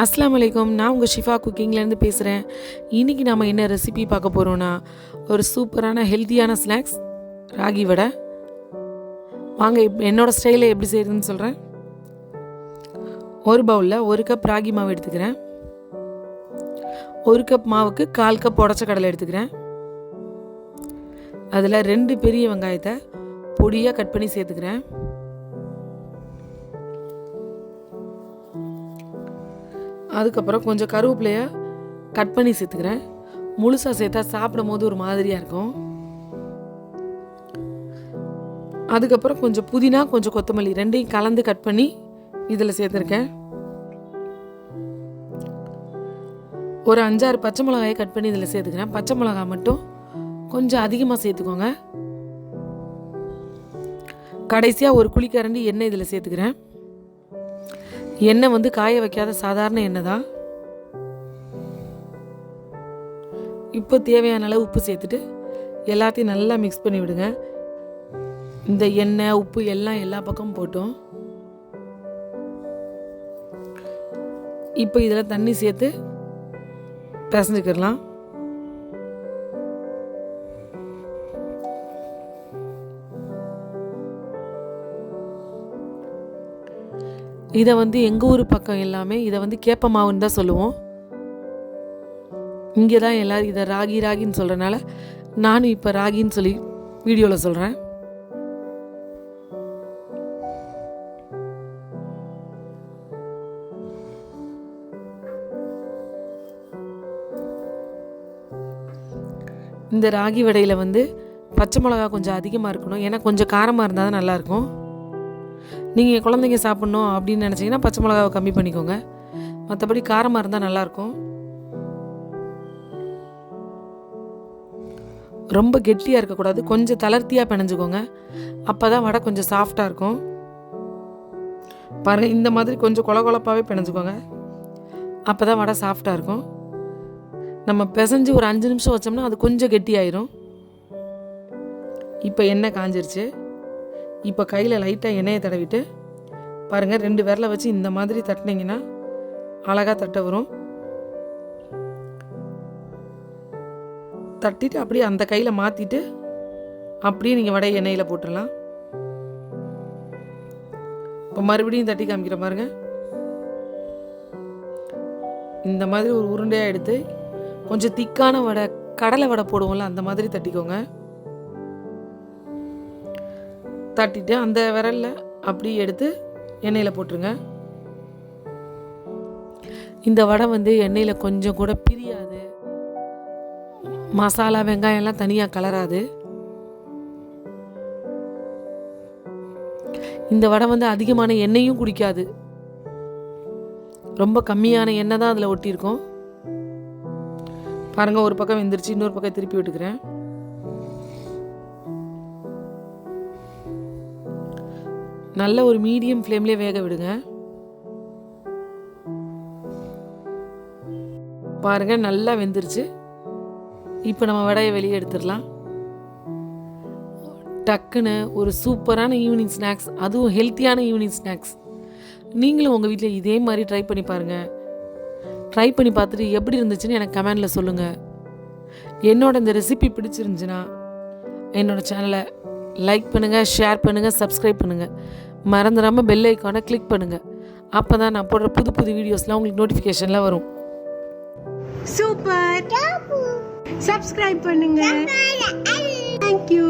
அஸ்ஸலாமு அலைக்கும். நான் உங்கள் ஷிஃபா குக்கிங்லேருந்து பேசுகிறேன். இன்றைக்கி நம்ம என்ன ரெசிபி பார்க்க போகிறோன்னா, ஒரு சூப்பரான ஹெல்த்தியான ஸ்நாக்ஸ் ராகி வடை. வாங்க என்னோடய ஸ்டைலில் எப்படி செய்கிறதுன்னு சொல்கிறேன். ஒரு பவுலில் 1 கப் ராகி மாவு எடுத்துக்கிறேன். 1 கப் மாவுக்கு 1/4 கப் உடச்ச கடலை எடுத்துக்கிறேன். அதில் 2 பெரிய வெங்காயத்தை பொடியாக கட் பண்ணி சேர்த்துக்கிறேன். அதுக்கப்புறம் கொஞ்சம் கருவேப்பிலையை கட் பண்ணி சேர்த்துக்கிறேன். முழுசாக சேர்த்தா சாப்பிடும் போது ஒரு மாதிரியாக இருக்கும். அதுக்கப்புறம் கொஞ்சம் புதினா, கொஞ்சம் கொத்தமல்லி ரெண்டையும் கலந்து கட் பண்ணி இதில் சேர்த்துருக்கேன். ஒரு 5-6 பச்சை மிளகாயை கட் பண்ணி இதில் சேர்த்துக்கிறேன். பச்சை மிளகாய் மட்டும் கொஞ்சம் அதிகமாக சேர்த்துக்கோங்க. கடைசியாக ஒரு குழிக்கரண்டி எண்ணெய் இதில் சேர்த்துக்கிறேன். எண்ணெய் காய வைக்காத சாதாரண எண்ணெய் தான். இப்போ தேவையான அளவு உப்பு சேர்த்துட்டு எல்லாத்தையும் நல்லா மிக்ஸ் பண்ணி விடுங்க. இந்த எண்ணெய் உப்பு எல்லாம் எல்லா பக்கமும் போட்டோம். இப்போ இதில் தண்ணி சேர்த்து பிசைஞ்சுக்கிடலாம். இதை எங்கள் ஊர் பக்கம் எல்லாமே இதை கேப்ப மாவுன்னு தான் சொல்லுவோம். இங்கே தான் எல்லோரும் இதை ராகின்னு சொல்கிறனால நானும் இப்போ ராகின்னு சொல்லி வீடியோவில் சொல்கிறேன். இந்த ராகி வடையில் பச்சை மிளகா கொஞ்சம் அதிகமாக இருக்கணும். ஏன்னா கொஞ்சம் காரமாக இருந்தால் தான் நல்லாயிருக்கும். நீங்கள் குழந்தைங்க சாப்பிட்ணும் அப்படின்னு நினச்சிங்கன்னா பச்சை மிளகாவை கம்மி பண்ணிக்கோங்க. மற்றபடி காரமாக இருந்தால் நல்லாயிருக்கும். ரொம்ப கெட்டியாக இருக்கக்கூடாது, கொஞ்சம் தளர்த்தியாக பிணைஞ்சுக்கோங்க. அப்போ தான் வடை கொஞ்சம் சாஃப்டாக இருக்கும். பாருங்கள், இந்த மாதிரி கொஞ்சம் கொலகொலப்பாகவே பிணைஞ்சுக்கோங்க. அப்போ தான் வடை சாஃப்டாக இருக்கும். நம்ம பிசைஞ்சு ஒரு 5 நிமிஷம் வச்சோம்னா அது கொஞ்சம் கெட்டியாயிரும். இப்போ எண்ணெய் காஞ்சிருச்சு. இப்போ கையில் லைட்டாக எண்ணெயை தடவிட்டு பாருங்கள், 2 விரலை வச்சு இந்த மாதிரி தட்டினீங்கன்னா அழகாக தட்ட வரும். தட்டிட்டு அப்படியே அந்த கையில் மாற்றிட்டு அப்படியே நீங்கள் வடை எண்ணெயில் போட்டுடலாம். இப்போ மறுபடியும் தட்டி காமிக்கிற பாருங்க. இந்த மாதிரி ஒரு உருண்டையாக எடுத்து கொஞ்சம் திக்கான வடை, கடலை வடை போடுவோம்ல, அந்த மாதிரி தட்டிக்கோங்க. தட்டிட்டு அந்த விரலில் அப்படி எடுத்து எண்ணெயில் போட்டுருங்க. இந்த வடை எண்ணெயில் கொஞ்சம் கூட பிரியாது. மசாலா வெங்காயம்லாம் தனியாக கலராது. இந்த வடை அதிகமான எண்ணெயும் குடிக்காது. ரொம்ப கம்மியான எண்ணெய் தான் அதில் ஒட்டியிருக்கும். பாருங்கள், ஒரு பக்கம் வெந்துருச்சு, இன்னொரு பக்கம் திருப்பி விட்டுக்கிறேன். நல்ல ஒரு மீடியம் ஃப்ளேம்லேயே வேக விடுங்க. பாருங்க, நல்லா வெந்துருச்சு. இப்போ நம்ம வடையை வெளியே எடுத்துடலாம். டக்குன்னு ஒரு சூப்பரான ஈவினிங் ஸ்நாக்ஸ், அதுவும் ஹெல்த்தியான ஈவினிங் ஸ்நாக்ஸ். நீங்களும் உங்கள் வீட்டில் இதே மாதிரி ட்ரை பண்ணி பாருங்கள். ட்ரை பண்ணி பார்த்துட்டு எப்படி இருந்துச்சுன்னு எனக்கு கமெண்டில் சொல்லுங்கள். என்னோட இந்த ரெசிபி பிடிச்சிருந்துச்சுன்னா என்னோடய சேனலை லைக் பண்ணுங்கள், ஷேர் பண்ணுங்கள், சப்ஸ்கிரைப் பண்ணுங்கள். மறந்துடாமல் பெல் ஐக்கானை கிளிக் பண்ணுங்கள். அப்போ தான் நான் போடுற புது புது வீடியோஸ்லாம் உங்களுக்கு நோட்டிஃபிகேஷனில் வரும். சூப்பர், சப்ஸ்கிரைப் பண்ணுங்க. தேங்க்யூ.